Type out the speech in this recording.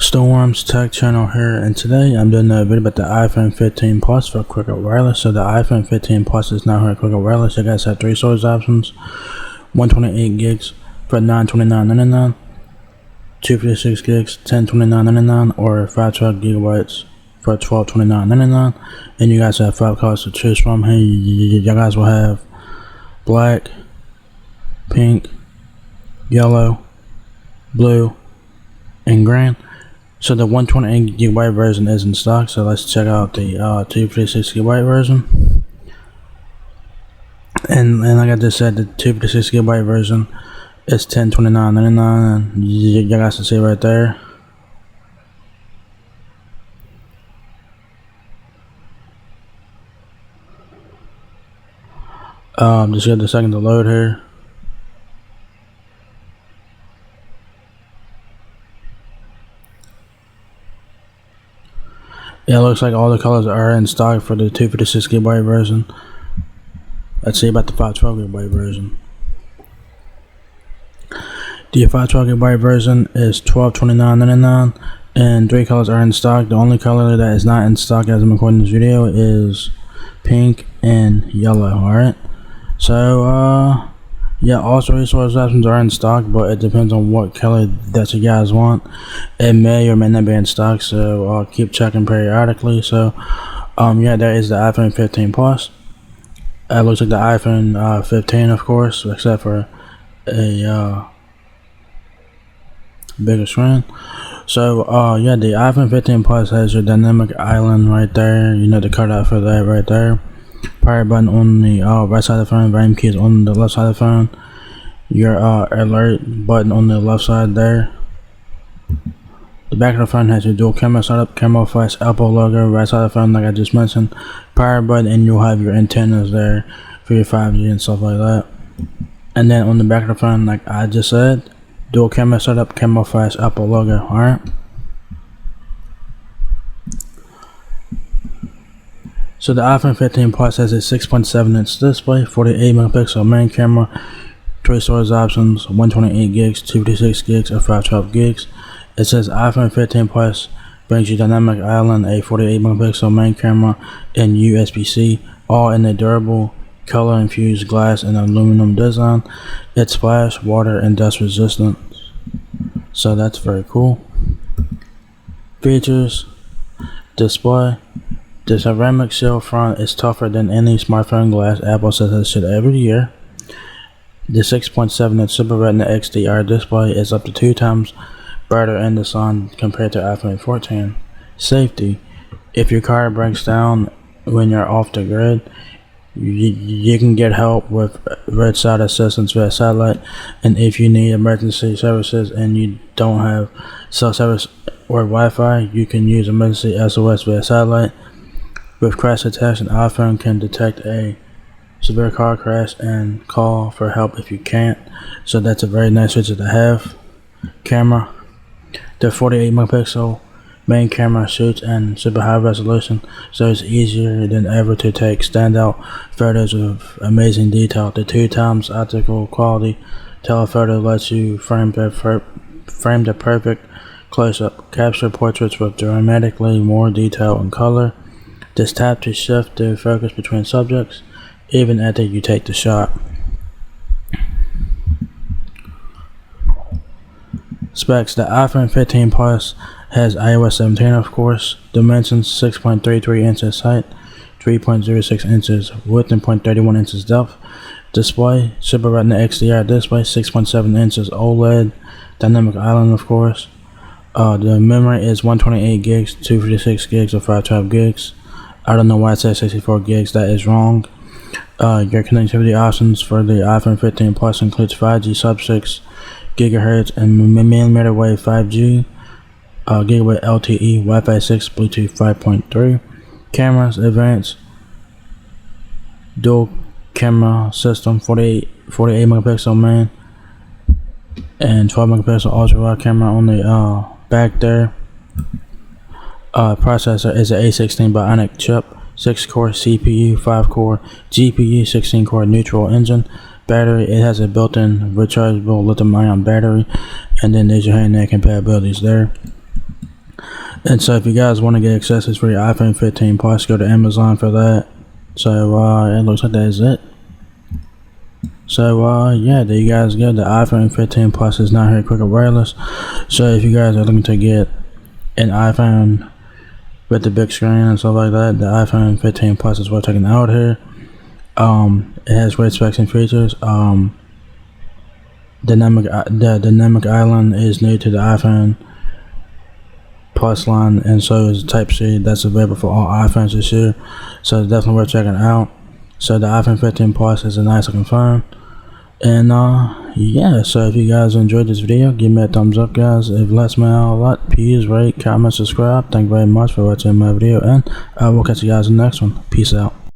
Storm's Tech Channel here, and today I'm doing a video about the iPhone 15 Plus for quicker wireless. So the iPhone 15 Plus is now here at quicker wireless. You guys have three storage options: 128 gigs for $929.99, 256 gigs $1029.99, or 512 gigabytes for $1229.99. And you guys have 5 colors to choose from. Here, you guys will have black, pink, yellow, blue, and green. So the 128 gigabyte version is in stock, so let's check out the 256 gigabyte version. And like I just said, the 256 gigabyte version is $1029.99, and you guys can see right there. Just give it a second to load here. Yeah, it looks like all the colors are in stock for the 256 gigabyte version. Let's see about the 512 gigabyte version. The 512 gigabyte version is $1229.99, and 3 colors are in stock. The only color that is not in stock as I'm recording this video is pink and yellow. Alright, so yeah, all 3 storage options are in stock, but it depends on what color that you guys want. It may or may not be in stock, so I'll keep checking periodically. So yeah, there is the iPhone 15 Plus. It looks like the iPhone 15, of course, except for a bigger screen. So yeah, the iPhone 15 Plus has your dynamic island right there. You know, the cutout for that right there. Power button on the right side of the phone, volume keys on the left side of the phone, your alert button on the left side there. The back of the phone has your dual camera setup, camera flash, Apple logo, right side of the phone like I just mentioned, power button, and you'll have your antennas there for your 5G and stuff like that. And then on the back of the phone, like I just said, dual camera setup, camera flash, Apple logo. Alright. So the iPhone 15 Plus has a 6.7-inch display, 48 megapixel main camera, 3 storage options: 128 gigs, 256 gigs, or 512 gigs. It says iPhone 15 Plus brings you dynamic island, a 48 megapixel main camera, and USB-C, all in a durable, color-infused glass and aluminum design. It's splash, water, and dust resistant. So that's very cool. Features: display. The ceramic shield front is tougher than any smartphone glass. Apple says this shit every year. The 6.7-inch Super Retina XDR display is up to 2 times brighter in the sun compared to iPhone 14. Safety: if your car breaks down when you're off the grid, you can get help with roadside assistance via satellite. And if you need emergency services and you don't have cell service or Wi-Fi, you can use emergency SOS via satellite. With crash detection, iPhone can detect a severe car crash and call for help if you can't. So that's a very nice feature to have. Camera: the 48 megapixel main camera shoots in super high resolution, so it's easier than ever to take standout photos with amazing detail. The 2 times optical quality telephoto lets you frame the perfect close-up, capture portraits with dramatically more detail and color. Just tap to shift the focus between subjects, even after you take the shot. Specs: the iPhone 15 Plus has iOS 17, of course. Dimensions: 6.33 inches height, 3.06 inches width, and 0.31 inches depth. Display: Super Retina XDR display, 6.7 inches OLED, dynamic island, of course. The memory is 128 gigs, 256 gigs, or 512 gigs. I don't know why it says 64 gigs, that is wrong. Your connectivity options for the iPhone 15 Plus includes 5G sub-6 GHz and millimeter wave 5G, gigabit LTE, Wi-Fi 6, Bluetooth 5.3. Cameras: advanced dual camera system, 48 megapixel main and 12 megapixel ultra wide camera on the back there. Processor is an A16 Bionic chip, 6-core CPU, 5-core GPU, 16-core neutral engine. Battery: it has a built-in rechargeable lithium-ion battery, and then there's your hand compatibilities there. And so if you guys want to get accessories for your iPhone 15 Plus, go to Amazon for that. So it looks like that is it. So yeah, there you guys go. The iPhone 15 Plus is now here quick and wireless. So if you guys are looking to get an iPhone with the big screen and stuff like that, the iPhone 15 Plus is worth checking out here. It has great specs and features. The dynamic island is new to the iPhone Plus line, and so is Type-C that's available for all iPhones this year. So it's definitely worth checking out. So the iPhone 15 Plus is a nice looking phone. And yeah, so if you guys enjoyed this video, give me a thumbs up, guys. If it lets me out a lot, please rate, comment, subscribe. Thank you very much for watching my video, and I will catch you guys in the next one. Peace out.